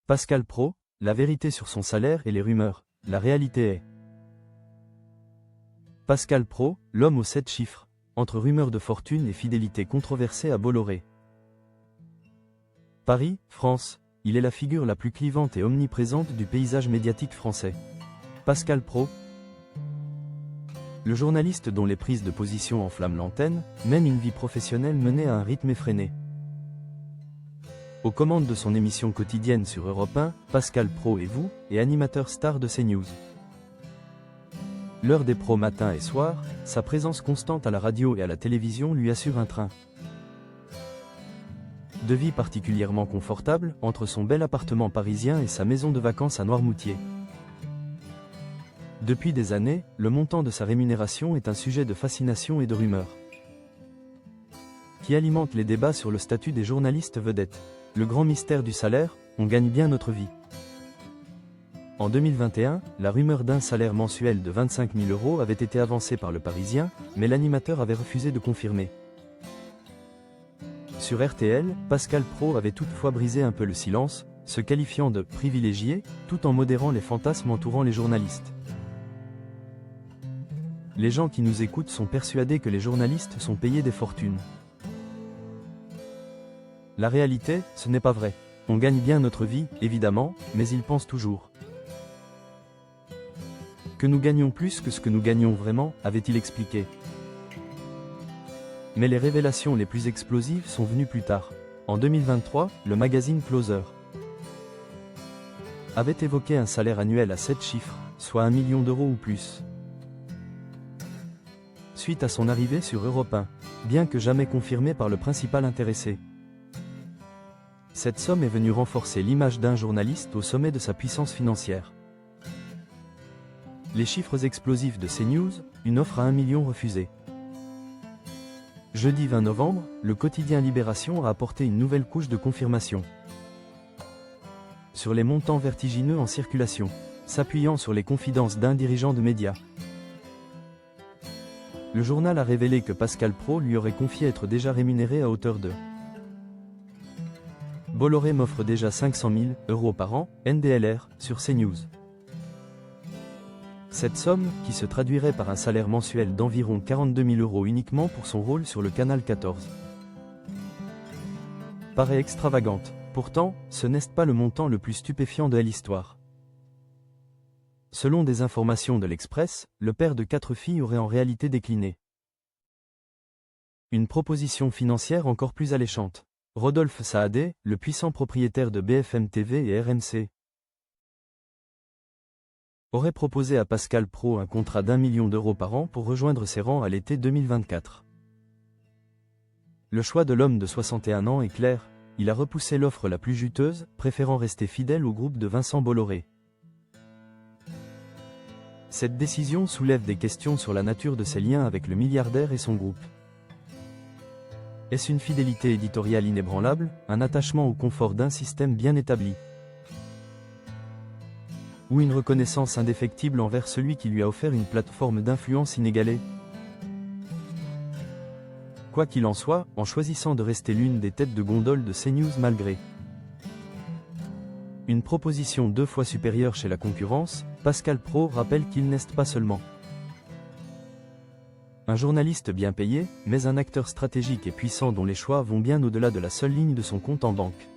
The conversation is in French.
Pascal Praud, la vérité sur son salaire et les rumeurs, la réalité est. Pascal Praud, l'homme aux 7 chiffres, entre rumeurs de fortune et fidélité controversée à Bolloré. Paris, France, il est la figure la plus clivante et omniprésente du paysage médiatique français. Pascal Praud, le journaliste dont les prises de position enflamment l'antenne, mène une vie professionnelle menée à un rythme effréné. Aux commandes de son émission quotidienne sur Europe 1, Pascal Praud est vous, et animateur star de CNews. L'heure des pros matin et soir, sa présence constante à la radio et à la télévision lui assure un train de vie particulièrement confortable, entre son bel appartement parisien et sa maison de vacances à Noirmoutier. Depuis des années, le montant de sa rémunération est un sujet de fascination et de rumeur, qui alimente les débats sur le statut des journalistes vedettes. Le grand mystère du salaire, on gagne bien notre vie. En 2021, la rumeur d'un salaire mensuel de 25 000 € avait été avancée par le Parisien, mais l'animateur avait refusé de confirmer. Sur RTL, Pascal Praud avait toutefois brisé un peu le silence, se qualifiant de « privilégié » tout en modérant les fantasmes entourant les journalistes. Les gens qui nous écoutent sont persuadés que les journalistes sont payés des fortunes. La réalité, ce n'est pas vrai. On gagne bien notre vie, évidemment, mais ils pensent toujours que nous gagnons plus que ce que nous gagnons vraiment, avait-il expliqué. Mais les révélations les plus explosives sont venues plus tard. En 2023, le magazine Closer avait évoqué un salaire annuel à 7 chiffres, soit 1 million d'euros ou plus. Suite à son arrivée sur Europe 1, bien que jamais confirmée par le principal intéressé. Cette somme est venue renforcer l'image d'un journaliste au sommet de sa puissance financière. Les chiffres explosifs de CNews, une offre à 1 million refusée. Jeudi 20 novembre, le quotidien Libération a apporté une nouvelle couche de confirmation sur les montants vertigineux en circulation, s'appuyant sur les confidences d'un dirigeant de médias. Le journal a révélé que Pascal Praud lui aurait confié être déjà rémunéré à hauteur de Bolloré m'offre déjà 500 000 € par an, NDLR, sur CNews. Cette somme, qui se traduirait par un salaire mensuel d'environ 42 000 € uniquement pour son rôle sur le canal 14, paraît extravagante. Pourtant, ce n'est pas le montant le plus stupéfiant de l'histoire. Selon des informations de l'Express, le père de 4 filles aurait en réalité décliné une proposition financière encore plus alléchante. Rodolphe Saadé, le puissant propriétaire de BFM TV et RMC, aurait proposé à Pascal Praud un contrat d'1 million d'euros par an pour rejoindre ses rangs à l'été 2024. Le choix de l'homme de 61 ans est clair, il a repoussé l'offre la plus juteuse, préférant rester fidèle au groupe de Vincent Bolloré. Cette décision soulève des questions sur la nature de ses liens avec le milliardaire et son groupe. Est-ce une fidélité éditoriale inébranlable, un attachement au confort d'un système bien établi? Ou une reconnaissance indéfectible envers celui qui lui a offert une plateforme d'influence inégalée? Quoi qu'il en soit, en choisissant de rester l'une des têtes de gondole de CNews malgré une proposition 2 fois supérieure chez la concurrence, Pascal Praud rappelle qu'il n'est pas seulement un journaliste bien payé, mais un acteur stratégique et puissant dont les choix vont bien au-delà de la seule ligne de son compte en banque.